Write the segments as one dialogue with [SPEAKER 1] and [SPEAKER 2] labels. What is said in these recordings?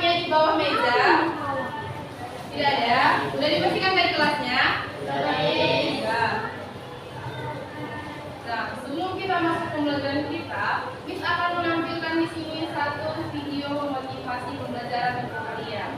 [SPEAKER 1] Di bawah meja tidak ada, sudah dibersihkan dari kelasnya. Nah, sebelum kita masuk pembelajaran kita, Miss akan menampilkan di sini satu video motivasi pembelajaran untuk kalian.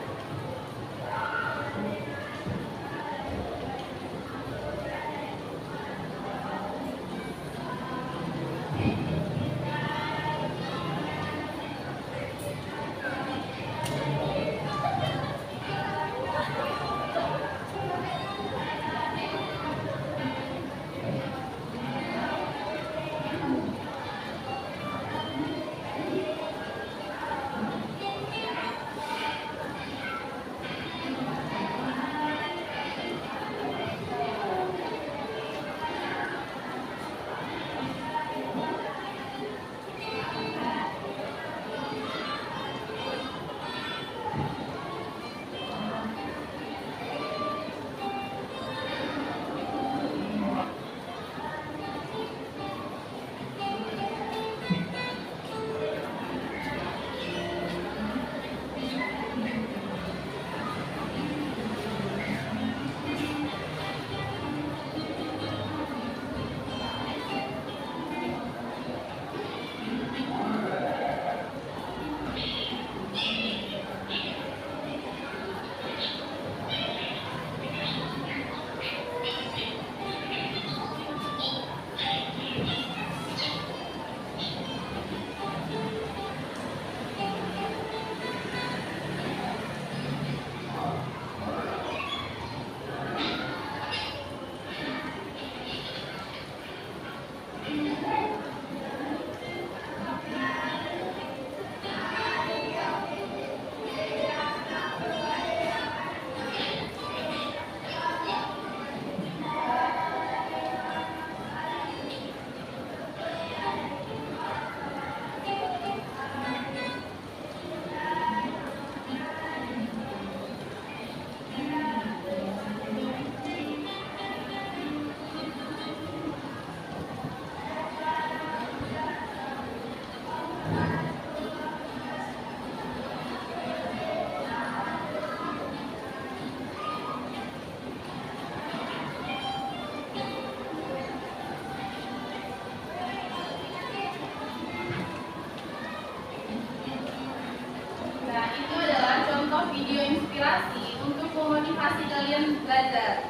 [SPEAKER 1] Video inspirasi untuk memotivasi kalian belajar.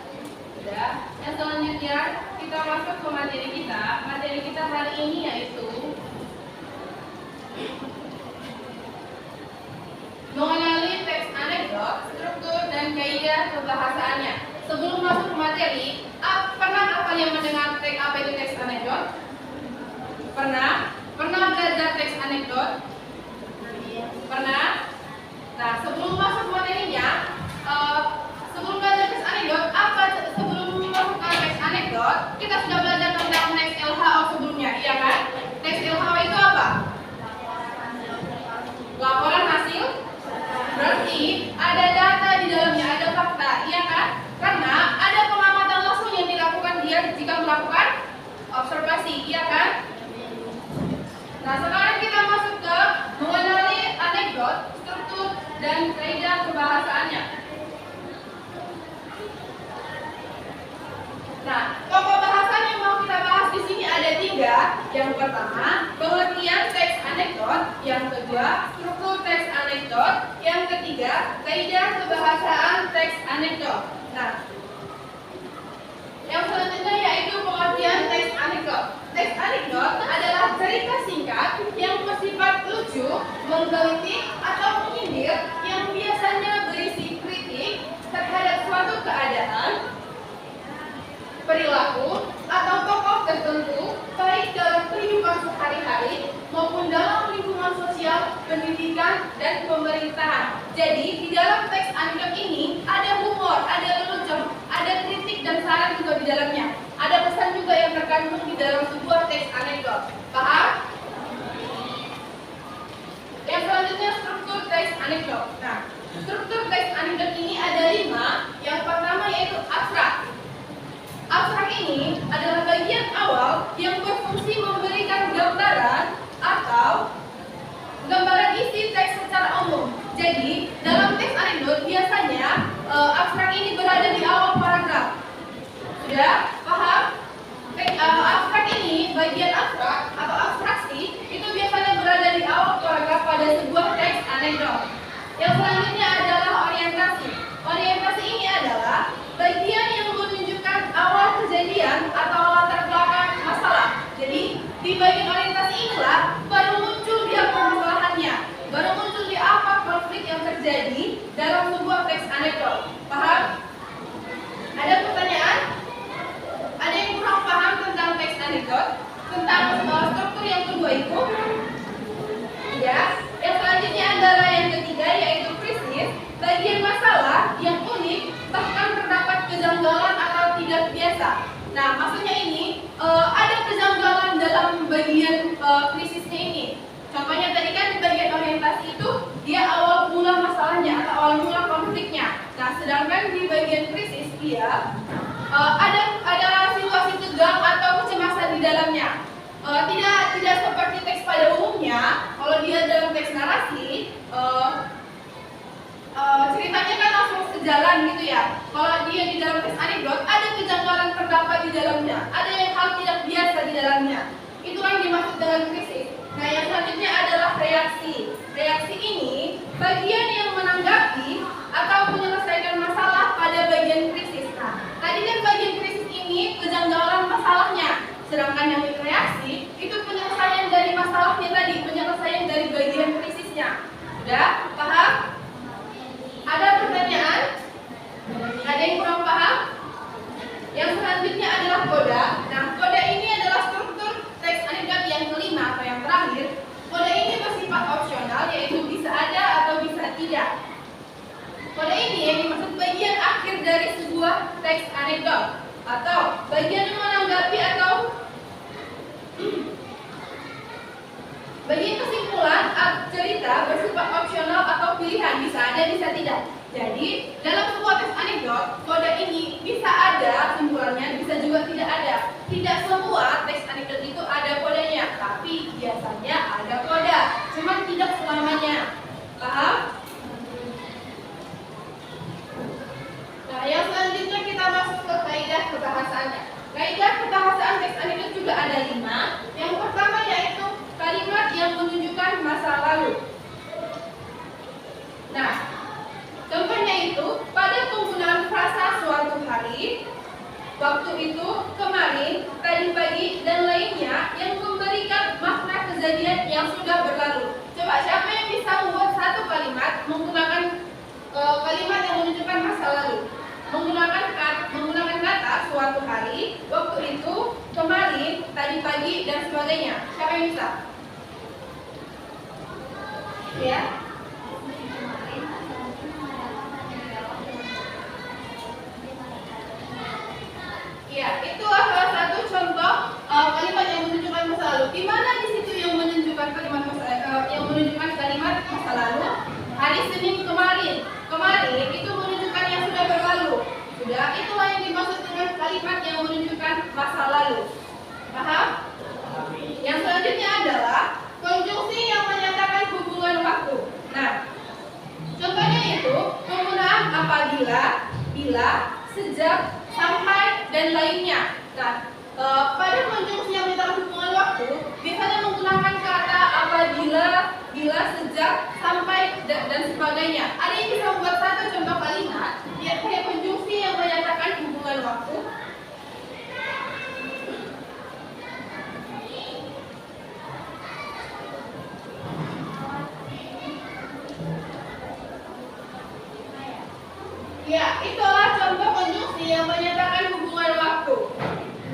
[SPEAKER 1] Sudah. Yang selanjutnya kita masuk ke materi kita. Materi kita hari ini yaitu mengenali teks anekdot, struktur dan kaidah kebahasaannya. Sebelum masuk ke materi, pernah kalian mendengar apa itu teks anekdot? Pernah? Pernah belajar teks anekdot? Pernah? Nah, sebelum masuk materinya, sebelum belajar teks anekdot, sebelum masuk ke teks anekdot, kita sudah belajar tentang teks LHO sebelumnya, iya kan? Teks LHO itu apa? Laporan hasil. Berarti ada data di dalamnya, ada fakta, iya kan? Karena ada pengamatan langsung yang dilakukan dia jika melakukan observasi, iya kan? Nah, sekarang kita masuk ke mengenali anekdot, struktur dan kaidah kebahasaannya. Nah, pokok bahasan yang mau kita bahas di sini ada 3. Yang pertama, pengertian teks anekdot. Yang kedua, struktur teks anekdot. Yang ketiga, kaidah kebahasaan teks anekdot. Nah, yang selanjutnya yaitu pengertian teks anekdot. Teks anekdot adalah cerita singkat yang bersifat lucu, menggelitik atau menyindir yang biasanya berisi kritik terhadap suatu keadaan, perilaku, atau tokoh tertentu, baik dalam kehidupan sehari-hari maupun dalam lingkungan sosial, pendidikan, dan pemerintahan. Jadi, di dalam teks anekdot ini ada humor, ada lelucon, ada kritik dan saran juga di dalamnya. Ada pesan juga yang terkandung di dalam sebuah teks anekdot. Paham? selanjutnya adalah orientasi. Orientasi ini adalah bagian yang menunjukkan awal kejadian atau latar belakang masalah. Jadi di bagian orientasi inilah baru muncul dia permasalahannya, baru muncul di apa konflik yang terjadi dalam sebuah teks anekdot. Paham? Ada pertanyaan? Ada yang kurang paham tentang teks anekdot? Tentang struktur yang kedua itu? Ya. Yang selanjutnya adalah yang ketiga, yaitu krisis. Bagian masalah yang unik, bahkan terdapat kejanggalan atau tidak biasa. Nah, maksudnya ini ada kejanggalan dalam bagian krisisnya ini. Contohnya tadi kan di bagian orientasi itu dia awal mula masalahnya atau awal mula konfliknya. Nah, sedangkan di bagian krisis dia ada situasi tegang atau kecemasan di dalamnya. Tidak seperti teks pada umumnya. Kalau dia dalam teks narasi, ceritanya kan langsung sejalan gitu ya. Kalau dia di dalam teks anekdot, ada kejanggalan terdapat di dalamnya, ada yang hal tidak biasa di dalamnya. Itulah yang dimaksud dengan krisis. Nah, yang selanjutnya adalah reaksi. Reaksi ini bagian yang menanggapi atau menyelesaikan masalah pada bagian krisis. Nah, tadi kan bagian krisis ini kejanggalan masalahnya. Sedangkan yang reaksi itu penyelesaian dari masalahnya tadi, penyelesaian dari bagian krisisnya. Sudah paham? Ada pertanyaan? Ada yang kurang paham? Yang selanjutnya adalah koda. Nah, koda ini adalah struktur teks anekdot yang kelima atau yang terakhir. Koda ini bersifat opsional, yaitu bisa ada atau bisa tidak. Koda ini yang dimaksud bagian akhir dari sebuah teks anekdot atau bagian yang menanggapi atau bagian kesimpulan cerita bersifat opsional atau pilihan, bisa ada bisa tidak. Jadi dalam sebuah teks anekdot, koda ini bisa ada kesimpulannya, bisa juga tidak ada. Tidak semua teks anekdot itu ada kodanya, tapi biasanya ada koda, cuman tidak selamanya. Paham? Nah, yang selanjutnya kita masuk ke kaidah kebahasaannya. Kaidah kebahasaan teks anekdot juga ada 5. Yang pertama yaitu kalimat yang menunjukkan masa lalu. Nah, contohnya itu pada penggunaan frasa suatu hari, waktu itu, kemarin, tadi pagi, dan lainnya yang memberikan makna kejadian yang sudah berlalu. Coba siapa yang bisa membuat satu kalimat menggunakan kalimat yang menunjukkan masa lalu? Menggunakan kata suatu hari, waktu itu, kemarin, tadi pagi, dan sebagainya. Siapa yang bisa? Ya. Iya, itulah salah satu contoh kalimat yang menunjukkan masa lalu. Di mana di situ yang menunjukkan kalimat masa lalu? Hari Senin kemarin. Kemarin itu menunjukkan yang sudah berlalu. Sudah, itulah yang dimaksud dengan kalimat yang menunjukkan masa lalu. Paham? Yang selanjutnya adalah konjungsi yang menyatakan hubungan waktu. Nah, contohnya itu penggunaan apabila, bila, sejak, sampai, dan lainnya. Nah, pada konjungsi yang menyatakan hubungan waktu biasanya menggunakan kata apabila, bila, sejak, sampai, dan sebagainya. Ada yang bisa membuat satu contoh kalimat yang kayak konjungsi yang menyatakan hubungan waktu? Ya, itulah contoh konjungsi yang menyatakan hubungan waktu.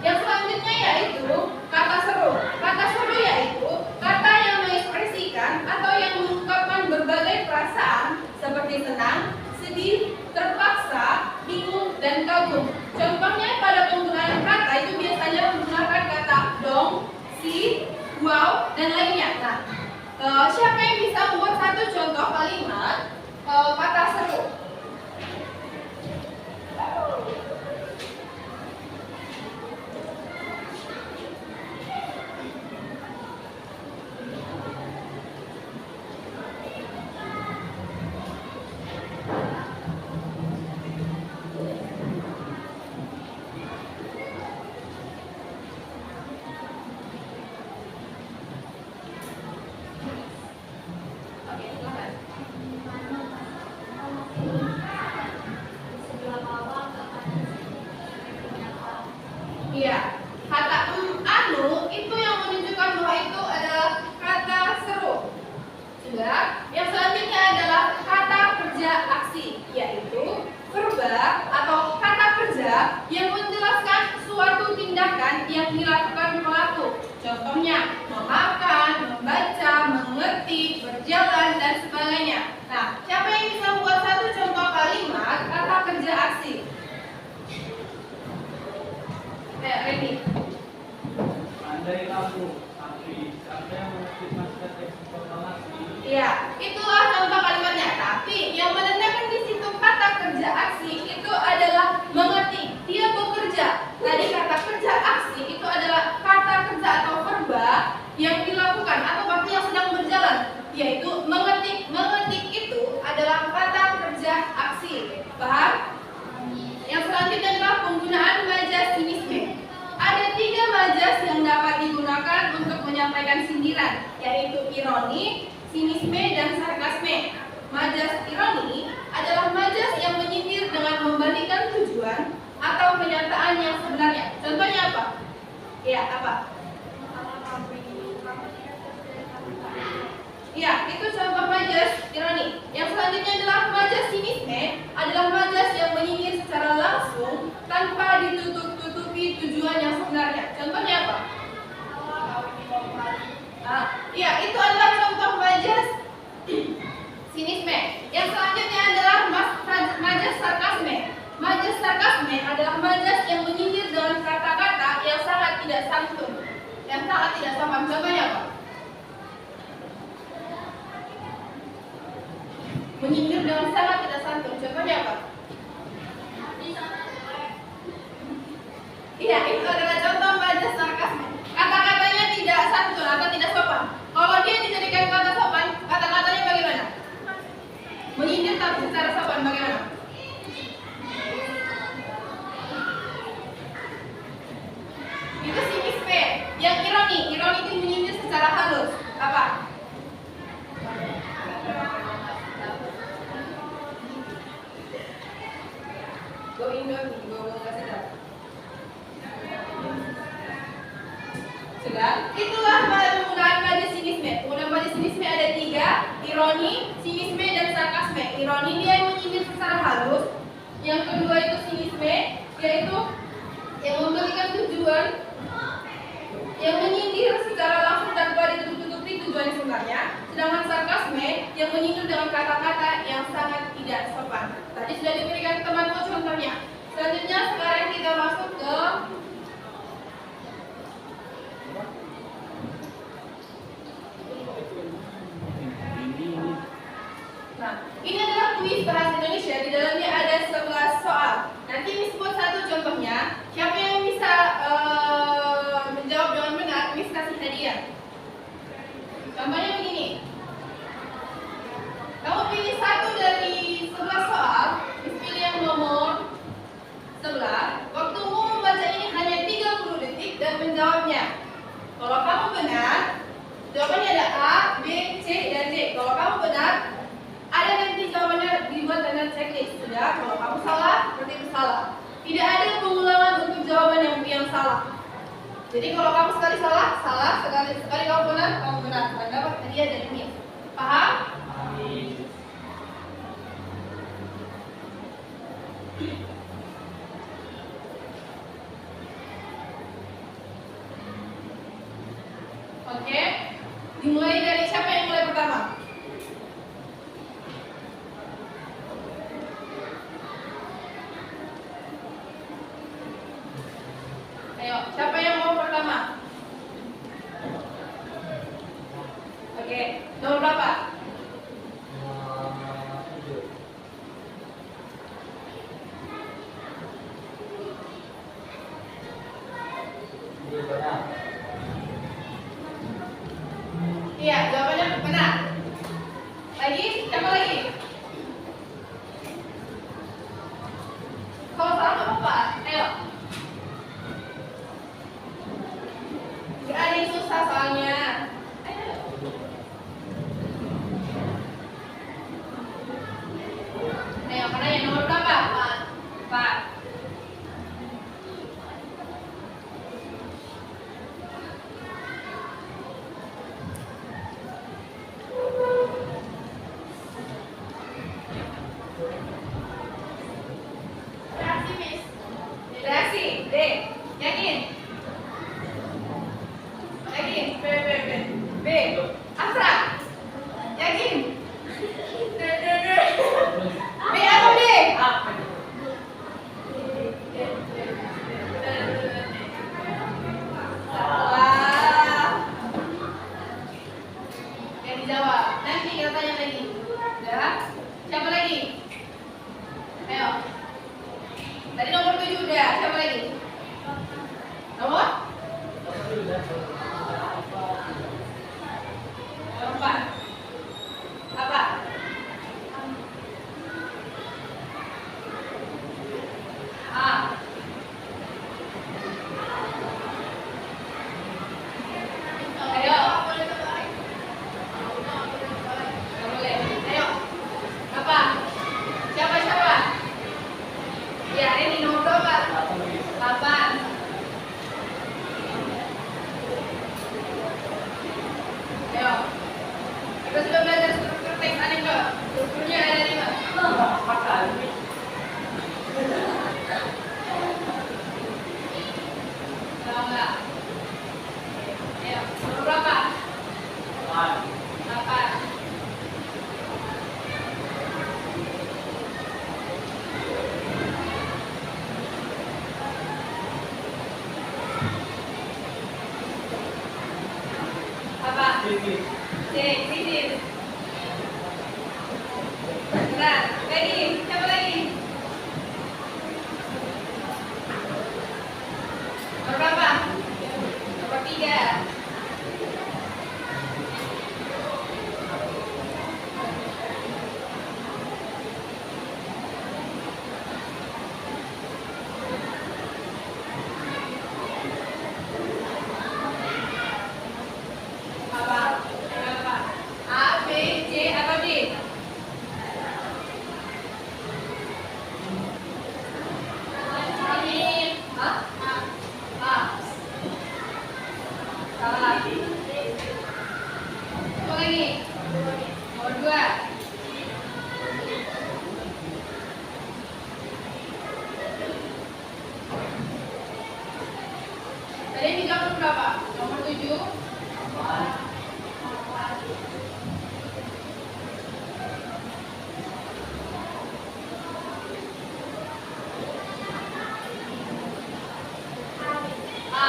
[SPEAKER 1] Yang selanjutnya yaitu kata seru. Kata seru yaitu kata yang mengekspresikan atau yang mengungkapkan berbagai perasaan seperti senang, sedih, terpaksa, bingung, dan kagum. Contohnya pada penggunaan kata itu biasanya menggunakan kata dong, si, wow, dan lainnya. Nah, siapa yang bisa membuat satu contoh kalimat kata seru? Randy.
[SPEAKER 2] Andai aku siapa yang mengaktifkan teks proklamasi?
[SPEAKER 1] Iya, itulah contoh kalimatnya. Tapi yang menandakan di situ kata kerja aksi itu adalah mengerti. Dia bekerja. Tadi kata kerja aksi itu adalah kata kerja atau verba yang dilakukan atau waktu yang sedang berjalan, yaitu mengetik. Mengetik itu adalah kata kerja aksi. Paham? Yang selanjutnya adalah penggunaan majas sinisme. Ada 3 majas yang dapat digunakan untuk menyampaikan sindiran, yaitu ironi, sinisme, dan sarkasme. Majas ironi adalah majas yang menyindir dengan membalikkan tujuan atau kenyataan yang sebenarnya. Contohnya apa? Ya, apa? Ya, itu contoh majas ironi. Yang selanjutnya adalah majas sinisme, adalah majas yang menyindir secara langsung tanpa ditutup-tutupi tujuan yang sebenarnya. Contohnya apa? Ya, itu adalah contoh majas sinisme. Yang selanjutnya adalah majas sarkasme. Majas sarkasme adalah majas yang menyindir dengan kata-kata yang sangat tidak santun, yang sangat tidak sopan. Contohnya apa? Menyindir dengan sangat tidak santun. Contohnya apa? Iya, itu adalah contoh majas sarkasme. Kata-katanya tidak santun atau tidak sopan. Kalau dia dijadikan kata sopan, kata-katanya bagaimana? Menyindir tapi secara sopan bagaimana? Itu sinisme. Yang ironi, ironi itu menyindir secara halus. Apa? Go Indomie, go kasih tahu. Sudah? Itulah penggunaan majas sinisme. Penggunaan majas sinisme ada 3, ironi, sinisme, dan sarkasme. Ironi dia yang menyindir secara halus. Yang kedua itu sinisme, yaitu yang memberikan tujuan, yang menyindir secara langsung tanpa ditutup-tutupi tujuan sebenarnya. Sedangkan sarkasme yang menyindir dengan kata-kata yang sangat tidak sopan. Tadi sudah diberikan temanku contohnya. Selanjutnya sekarang kita masuk ke ini adalah kuis bahasa Indonesia. Di dalamnya ada 11 soal. Nanti Miss buat satu contohnya. Siapa yang bisa menjawab dengan benar, Miss kasih hadiah. Contohnya begini. Kamu pilih satu dari 11 soal. Miss pilih yang nomor 11. Waktumu membaca ini hanya 30 detik dan menjawabnya. Kalau kamu benar, jawabannya ada A, B, C, dan D. Kalau kamu benar, ada nanti jawabannya dibuat dengan checklist. Sudah, kalau kamu salah, berarti itu salah. Tidak ada pengulangan untuk jawaban yang salah. Jadi kalau kamu sekali salah, salah. Sekali kamu benar, kamu benar. Dan dapat hadiah dari Miss. Paham? Oke. Dimulai dari siapa yang mulai pertama? Ayo, siapa yang mau pertama? Oke, nomor berapa? Iya, jawabannya benar. Lagi, siapa lagi? Kalau salah nggak apa-apa, ayo. Gak ada yang susah soalnya. Ayo, mana yang nomor berapa? 4. dijawab. Nanti kita tanya lagi. Udah? Siapa lagi? Ayo. Tadi nomor 7 udah. Siapa lagi? Nomor? Nomor 4. Apa? A. Ayo. Nggak boleh. Ayo. Apa? Siapa? Ya, ini nomor berapa? 8. Ayo. Kita sudah belajar struktur teks anekdot. Strukturnya ada 5. Tahu nggak? Ayo, nomor berapa? 8. Apa? C. Krisis. Benar. Lagi. Siapa lagi? Nomor berapa? Nomor 3. Apa? Apa? A, B, C, atau D? Hah? A. Salah. Apa lagi? Nomor 2. Tadi yang dijawab nomor berapa? Nomor 7. A.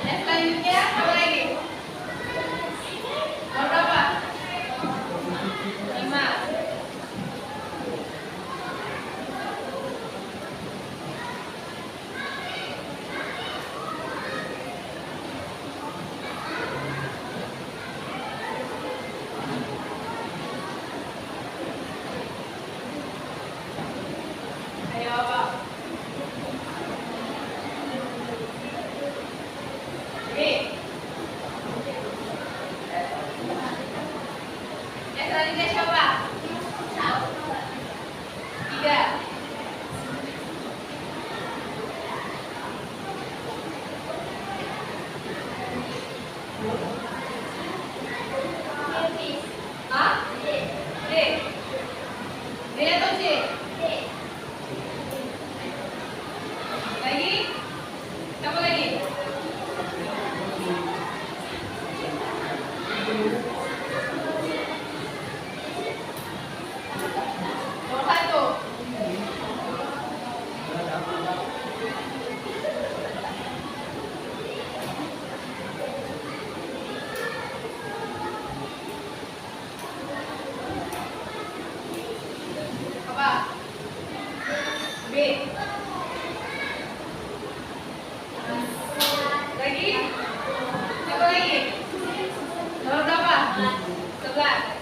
[SPEAKER 1] Yang selanjutnya apa lagi? Nomor berapa? 5. Ayo apa? B. Yang selanjutnya siapa? 3. A. D. D atau C? Lagi? Siapa lagi? Nomor 1. Apa? B. Lagi? Siapa lagi? Nomor berapa? 11.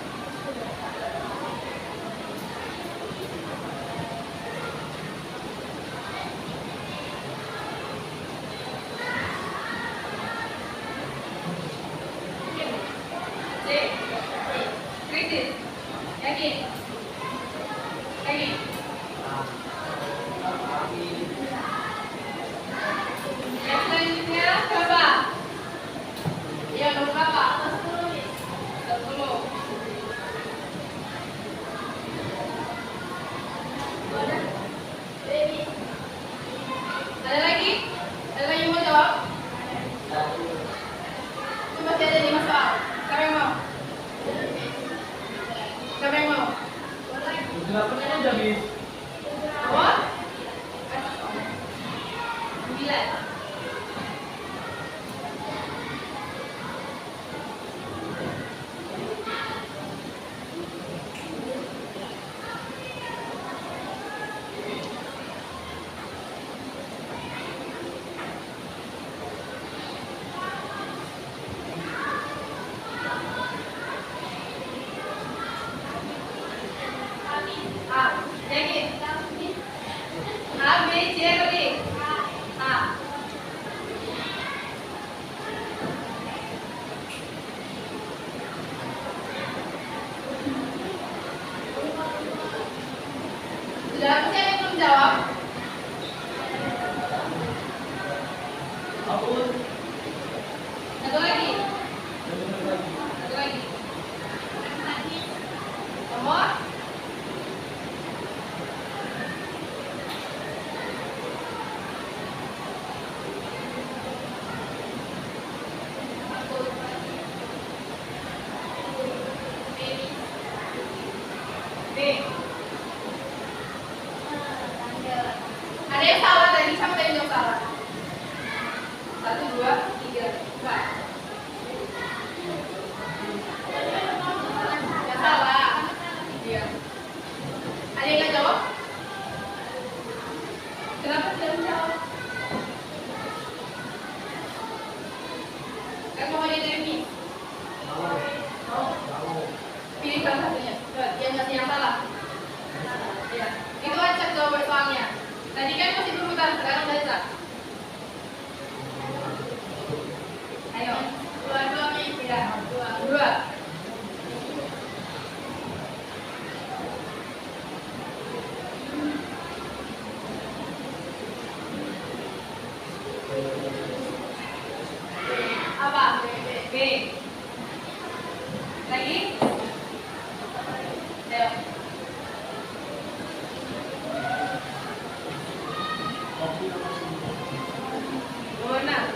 [SPEAKER 1] C. Krisis. Yakin? Lagi? Yang selanjutnya siapa? Ya, nomor berapa? 10. Ada lagi? Ada lagi yang mau jawab? Itu masih ada 5 soal. Siapa yang mau? Siapa yang mau?
[SPEAKER 2] 8 ini udah habis.
[SPEAKER 1] Nomor? 9.
[SPEAKER 2] Tahun.
[SPEAKER 1] Satu lagi.
[SPEAKER 2] Benar lagi.
[SPEAKER 1] Satu lagi. Nomor. B. Ada yang salah tadi, siapa tadi yang salah? 1, 2, 3, 4. Yang salah. Iya. Ada yang nggak jawab? Kenapa tidak menjawab? Kan mau jadi Demi. Mau? Pilih salah satunya. Yang ngasih yang salah. Ya. Itu acak jawaban soalnya. Tadi kan masih berputar, sekarang baca. Ayo. Dua Mi. Ya. Dua. Apa? B. Lagi? Ayo. Benar.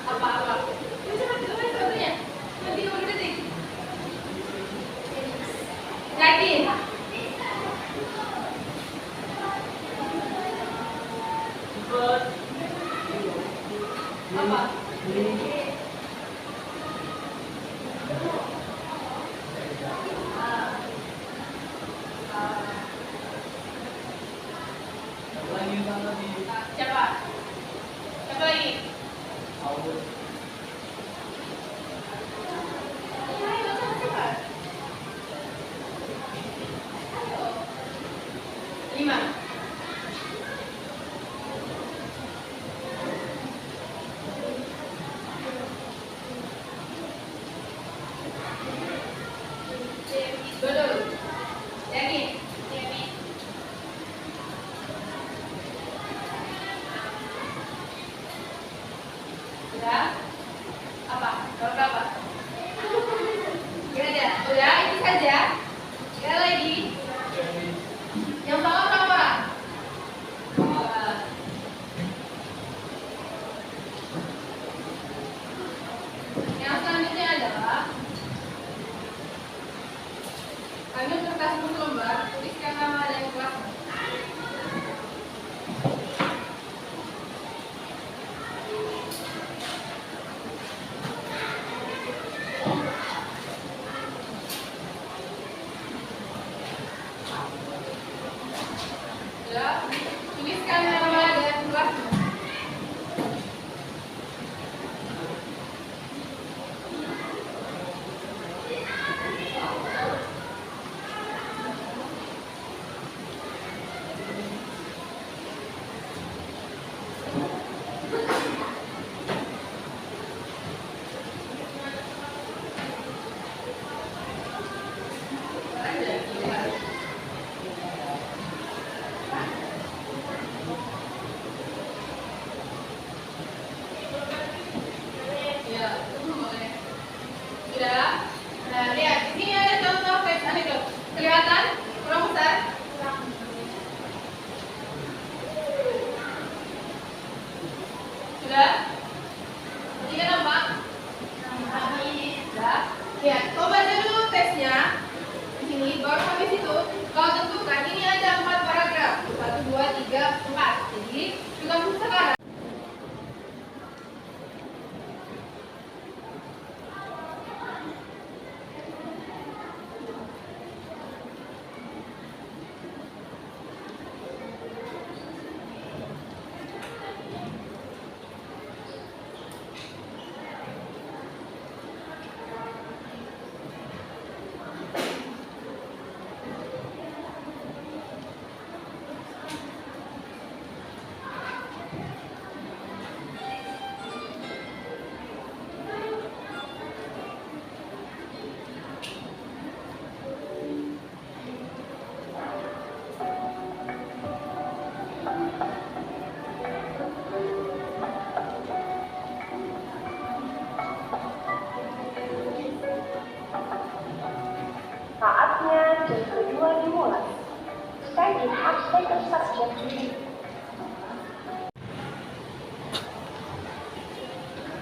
[SPEAKER 1] Apa? Ini cepat satunya. Nanti 30 detik. Yakin?
[SPEAKER 2] Cepat.
[SPEAKER 1] Apa?
[SPEAKER 2] Lagi sana di
[SPEAKER 1] Siapa? Siapa lagi?
[SPEAKER 2] awal.
[SPEAKER 1] Ayo, cepat. 5. Dua dulu. Yakin? Yakin. Sudah? Apa? Nomor berapa? Gak ada. Udah, itu saja. Gak ada lagi. Yang salah berapa orang? Yang selanjutnya adalah ambil kertas buku lembar, tuliskan nama dan kelas. Ya, tuliskan nama dan kelas. Ya, itu boleh. Sudah? Nah, lihat. Di sini ada contoh teks anekdot. Kelihatan? Kurang besar? Sudah? Tiga nampak? Sudah? Lihat, kau baca dulu teksnya. Di sini, baru habis itu kau tentukan ini ada 4 paragraf. 1, 2, 3, 4. Jadi, tugasmu sekarang.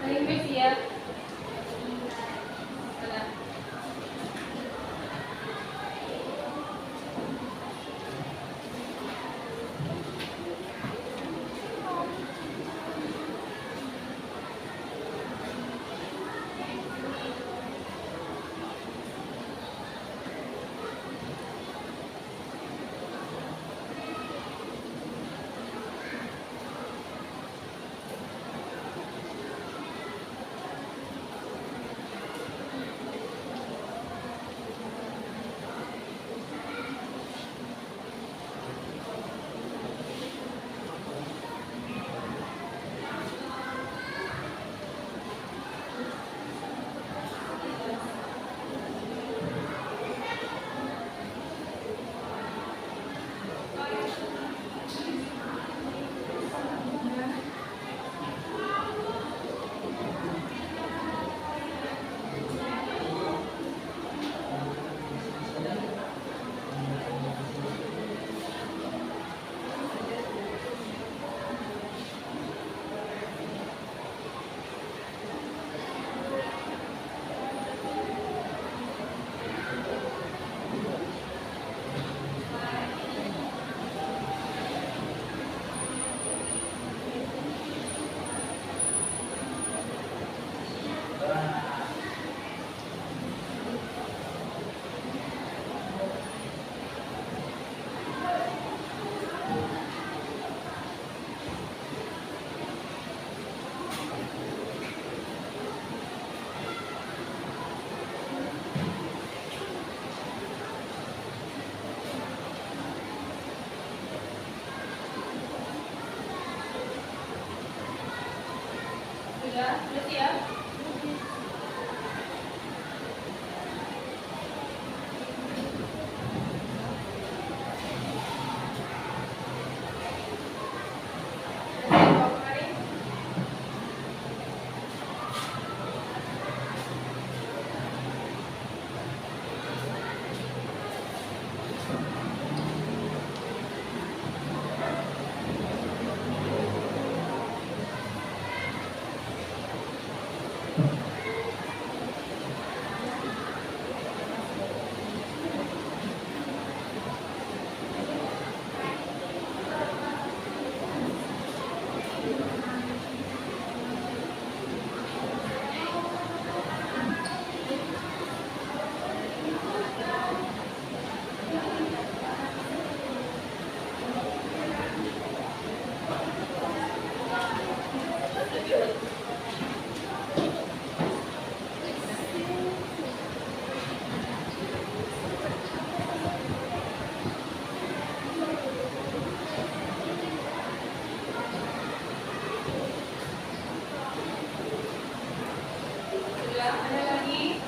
[SPEAKER 1] Permisi ya. Mana? Sudah siap? Sudah ada lagi?